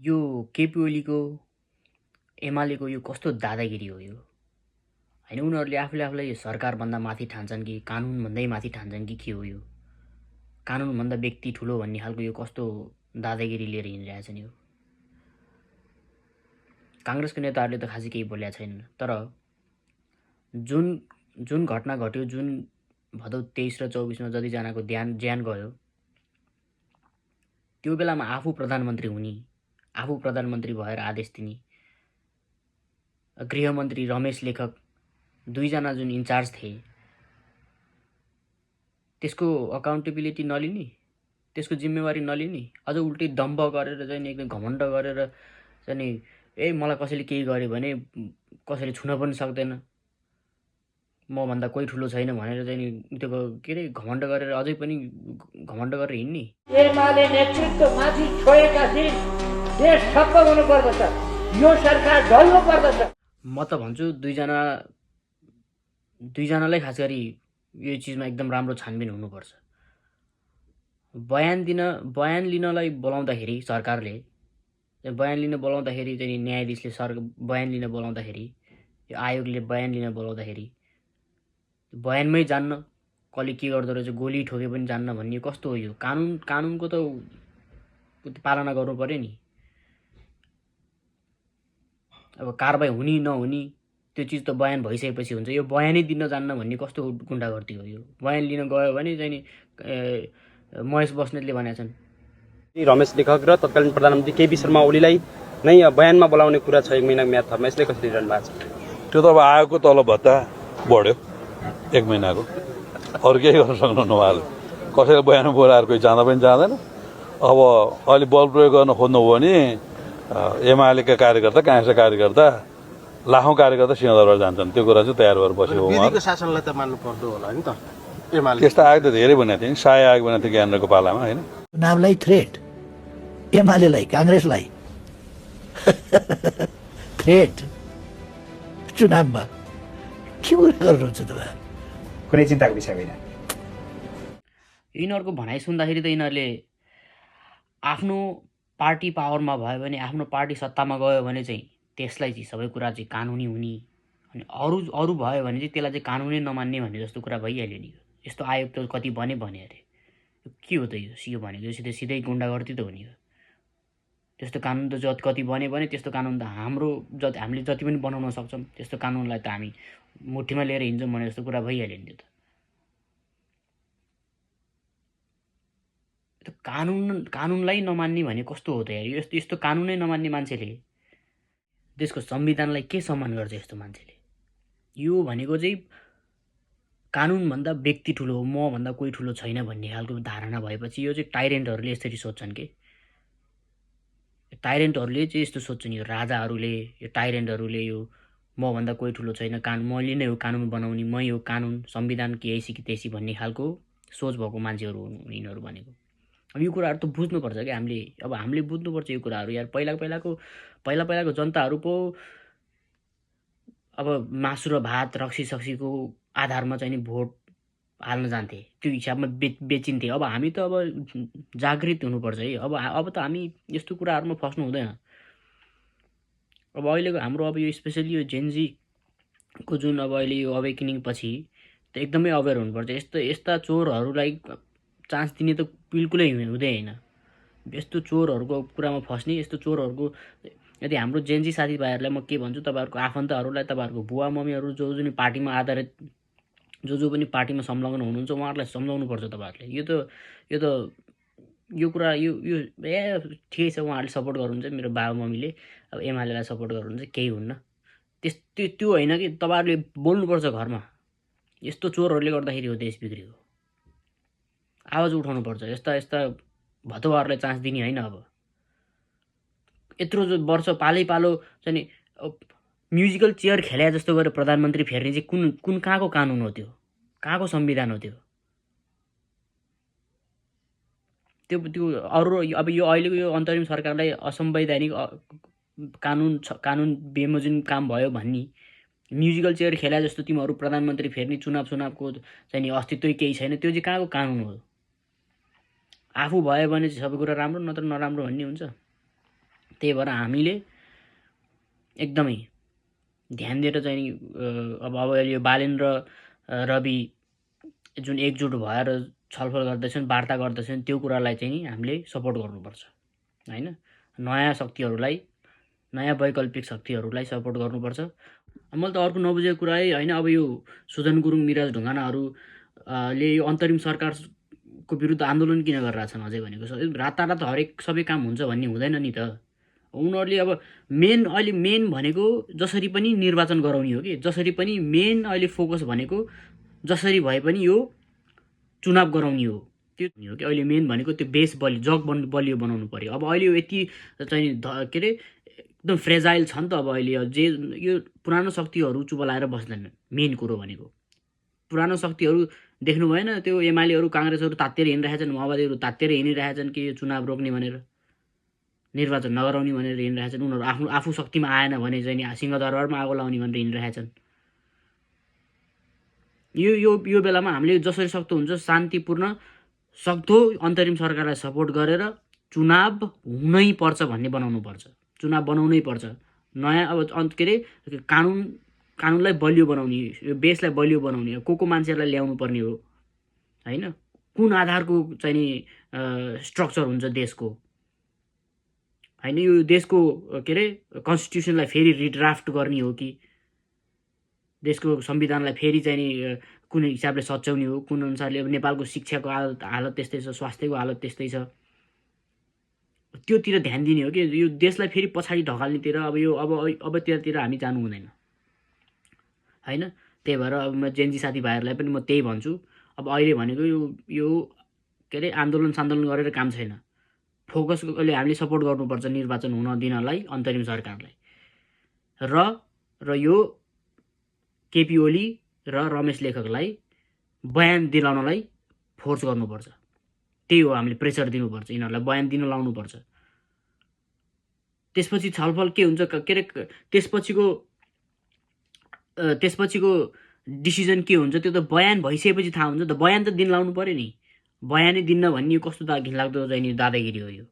यो केपी ओलीको एमालेको यो कस्तो दादागिरी हो यो हैन। उनीहरूले आफूलाई सरकारभन्दा माथि ठान्छन् कि कानुनभन्दै माथि ठान्छन् कि के हो यो? कानुनभन्दा व्यक्ति ठुलो भन्ने खालको यो कस्तो दादागिरी लिएर हिँडिरहेछन् यो? काङ्ग्रेसको नेताहरूले त खासै केही बोलेका छैनन्, तर जुन जुन घटना घट्यो, जुन भदौ 23 र 24मा जतिजनाको ज्यान गयो, त्यो बेलामा आफू प्रधानमन्त्री हुने, आफू प्रधानमन्त्री भएर आदेश दिने, गृहमन्त्री रमेश लेखक दुईजना जुन इन्चार्ज थिए, त्यसको अकाउन्टेबिलिटी नलिने, त्यसको जिम्मेवारी नलिने, अझ उल्टै दम्भ गरेर चाहिँ एकदम घमण्ड गरेर चाहिँ मलाई कसैले केही गर्यो भने कसैले छुन पनि सक्दैन, मभन्दा कोही ठुलो छैन भनेर चाहिँ त्यो के अरे घमण्ड गरेर अझै पनि घमण्ड गरेर हिँड्ने। एमाले नेतृत्वमाथि छोएका दिन देश ठप्प हुनुपर्दछ, यो सरकार ढल्नु पर्दछ। म त भन्छु दुईजनालाई खास गरी यो चिजमा एकदम राम्रो छानबिन हुनुपर्छ। बयान लिनलाई बोलाउँदाखेरि सरकारले बयान लिन बोलाउँदाखेरि चाहिँ न्यायाधीशले बयान लिन बोलाउँदाखेरि, यो आयोगले बयान लिन बोलाउँदाखेरि बयानमै जान्न, कसले के गर्दो रहेछ, गोली ठोके पनि जान्न भन्ने कस्तो हो यो? कानुनको त पालना गर्नु पर्यो नि। अब कारबाही हुने नहुने त्यो चिज त बयान भइसकेपछि हुन्छ। यो बयानै दिन जान्न भन्ने कस्तो गुण्डागर्दी हो यो? बयान लिन गयो भने चाहिँ नि महेश बस्नेतले भनेका छन्, रमेश लेखक र तत्कालीन प्रधानमन्त्री केपी शर्मा ओलीलाई नै बयानमा बोलाउने कुरा छ 1 महिनाको म्याद थपमा, यसले कसरी लिइरहनु भएको छ? त्यो त अब आयोगको तलब भत्ता बढ्यो 1 महिनाको, अरू केही गर्न सक्नुहुन्न उहाँले। कसैले बयानमा बोलाएर कोही जाँदा पनि जाँदैन। अब अहिले बल प्रयोग गर्न खोज्नु हो भने एमालेका कार्यकर्ता, काङ्ग्रेसका कार्यकर्ता, लाखौँ कार्यकर्ता सिंहदरबार जान्छन्। त्यो कुरा चाहिँ तयार भएर बसेको हो। विधिको शासनलाई त मान्नु पर्दो होला नि त। एमाले त्यस्ता आयोग त धेरै भनेको थिएँ, सहाय आयोग भनेको थियो ज्ञानेन्द्रको पालामा होइन। चुनावलाई थ्रेट, एमालेलाई, काङ्ग्रेसलाई थ्रेट चुनावमा के गर्नुहुन्छ तपाईँ? कुनै चिन्ताको विषय होइन। यिनीहरूको भनाइ सुन्दाखेरि त यिनीहरूले आफ्नो पार्टी पावरमा भयो भने, आफ्नो पार्टी सत्तामा गयो भने चाहिँ त्यसलाई चाहिँ सबै कुरा चाहिँ कानुनी हुने, अनि अरू भयो भने चाहिँ त्यसलाई चाहिँ कानुनै नमान्ने भन्ने जस्तो कुरा भइहाल्यो नि। यस्तो आयोग त कति भने अरे यो के हो त? यो भनेको सिधै गुण्डागर्दी त हो नि। त्यस्तो कानुन त कति भने त्यस्तो कानुन त हामीले जति पनि बनाउन सक्छौँ, त्यस्तो कानुनलाई त हामी मुठीमा लिएर हिँड्छौँ भने जस्तो कुरा भइहाल्यो नि। त्यो कानुनलाई नमान्ने भने कस्तो हो त यार? यस्तो कानुनै नमान्ने मान्छेले देशको संविधानलाई के सम्मान गर्छ? यस्तो मान्छेले यो भनेको चाहिँ कानुनभन्दा व्यक्ति ठुलो हो, मभन्दा कोही ठुलो छैन भन्ने खालको धारणा भएपछि यो चाहिँ टाइरेन्टहरूले यसरी सोध्छन् के? टाइरेन्टहरूले चाहिँ यस्तो सोध्छन्, यो राजाहरूले, यो टाइरेन्टहरूले, यो मभन्दा कोही ठुलो छैन, मैले नै हो कानुन बनाउने, मै हो कानुन, संविधान के ऐसी कि तेसी भन्ने खालको सोच भएको मान्छेहरू हुन् यिनीहरू भनेको। अब यो कुराहरू त बुझ्नुपर्छ क्या हामीले। अब हामीले बुझ्नुपर्छ यो कुराहरू यार। पहिलाको जनताहरू पो अब मासु र भात रक्सी-सक्सीको आधारमा चाहिँ नि भोट हाल्न जान्थे, त्यो हिसाबमा बेचिन्थे। अब हामी त अब जागृत हुनुपर्छ है। अब त हामी यस्तो कुराहरूमा फस्नु हुँदैन। अब अहिलेको हाम्रो अब यो स्पेसली यो जेनजीको जुन अब अहिले यो अवेकनिङ पछि त एकदमै अवेर हुनुपर्छ। यस्ता चोरहरूलाई चान्स दिने त बिल्कुलै हुँदै होइन। यस्तो चोरहरूको कुरामा फस्ने, यस्तो चोरहरूको यदि हाम्रो जेनजी साथीभाइहरूलाई म के भन्छु, तपाईँहरूको आफन्तहरूलाई, तपाईँहरूको बुवा मम्मीहरू जो पार्टीमा आधारित जो पनि पार्टीमा संलग्न हुनुहुन्छ उहाँहरूलाई सम्झाउनुपर्छ तपाईँहरूले। यो कुरा ठिकै छ, उहाँहरूले सपोर्ट गर्नुहुन्छ, मेरो बाबा मम्मीले अब एमालेलाई सपोर्ट गर्नुहुन्छ, केही हुन्न। त्यो होइन कि तपाईँहरूले बोल्नुपर्छ घरमा, यस्तो चोरहरूले गर्दाखेरि हो देश बिग्रेको। आवाज उठाउनुपर्छ। यस्ता भतुवाहरूलाई चान्स दिने होइन। अब यत्रो वर्ष पालो चाहिँ म्युजिकल चेयर खेले जस्तो गरेर प्रधानमन्त्री फेर्ने चाहिँ कुन कहाँको कानुन हो त्यो? कहाँको संविधान हो त्यो? अरू अब यो अहिलेको यो अन्तरिम सरकारलाई असंवैधानिक कानुन बेमोजिम काम भयो भन्ने, म्युजिकल चेयर खेला जस्तो तिमीहरू प्रधानमन्त्री फेर्ने, चुनावको चाहिँ नि अस्तित्वै केही छैन, त्यो चाहिँ कहाँको कानुन हो? आफू भयो भने चाहिँ सबै कुरा राम्रो, नत्र नराम्रो भन्ने हुन्छ। त्यही भएर हामीले एकदमै ध्यान दिएर चाहिँ नि अब यो बालेन र रवि जुन एकजुट भएर छलफल गर्दैछन्, वार्ता गर्दैछन्, त्यो कुरालाई चाहिँ नि हामीले सपोर्ट गर्नुपर्छ होइन। नयाँ शक्तिहरूलाई, नयाँ वैकल्पिक शक्तिहरूलाई सपोर्ट गर्नुपर्छ। मैले त अर्को नबुझेको कुरा होइन, अब यो सुजन गुरुङ, मिराज ढुङ्गानाहरूले यो अन्तरिम सरकारको विरुद्ध आन्दोलन किन गरिरहेछन् अझै भनेको रातारात हरेक सबै काम हुन्छ भन्ने हुँदैन नि त। उनीहरूले अब अहिले मेन भनेको जसरी पनि निर्वाचन गराउने हो कि, जसरी पनि मेन अहिले फोकस भनेको जसरी भए पनि यो चुनाव गराउने हो, त्यो हो कि अहिले मेन भनेको त्यो बेस बलियो बनाउनु पर्यो। अब अहिले यो यति चाहिँ के अरे एकदम फ्रेजाइल छ नि त। अब अहिले जे यो पुरानो शक्तिहरू चुबलाएर बस्दैन। मेन कुरो भनेको पुरानो शक्तिहरू देख्नु भएन, त्यो एमालेहरू काङ्ग्रेसहरू तातेर हिँडिरहेछन्, माओवादीहरू तातेर हिँडिरहेछन् कि यो चुनाव रोक्ने भनेर, निर्वाचन नगराउने भनेर हिँडिरहेछन्। उनीहरू आफू शक्तिमा आएन भने चाहिँ नि सिंहदरबारमा आगो लाउने भनेर हिँडिरहेछन्। यो बेलामा हामीले जसरी सक्दो हुन्छ शान्तिपूर्ण सक्दो अन्तरिम सरकारलाई सपोर्ट गरेर चुनाव हुनै पर्छ भन्ने बनाउनु पर्छ। चुनाव बनाउनै पर्छ। नयाँ अब के अरे कानुनलाई बलियो बनाउने, यो बेसलाई बलियो बनाउने, को मान्छेहरूलाई ल्याउनु पर्ने हो होइन। कुन आधारको चाहिँ नि स्ट्रक्चर हुन्छ देशको होइन। यो देशको के अरे कन्स्टिट्युसनलाई फेरि रिड्राफ्ट गर्ने हो कि देशको संविधानलाई फेरि चाहिँ नि कुन हिसाबले सच्याउने हो, कुन अनुसारले। अब नेपालको शिक्षाको हालत त्यस्तै छ, स्वास्थ्यको हालत त्यस्तै छ, त्योतिर ध्यान दिने हो कि यो देशलाई फेरि पछाडि ढकाल्नेतिर अब त्यतातिर हामी जानु हुँदैन होइन। त्यही भएर अब म जेन्जी साथीभाइहरूलाई पनि म त्यही भन्छु। अब अहिले भनेको यो के अरे आन्दोलन गरेर काम छैन। फोकस अहिले हामीले सपोर्ट गर्नुपर्छ निर्वाचन हुन दिनलाई अन्तरिम सरकारलाई र यो केपी ओली र रमेश लेखकलाई बयान दिलाउनलाई फोर्स गर्नुपर्छ। त्यही हो, हामीले प्रेसर दिनुपर्छ, यिनीहरूलाई बयान दिन लाउनुपर्छ। त्यसपछि छलफल के हुन्छ के अरे त्यसपछिको डिसिजन के हुन्छ त्यो त बयान भइसकेपछि थाहा हुन्छ। त बयान त दिन लाउनु पऱ्यो नि। बयानै दिन्न भन्ने कस्तो घिनलाग्दो चाहिँ नि दादागिरी हो यो।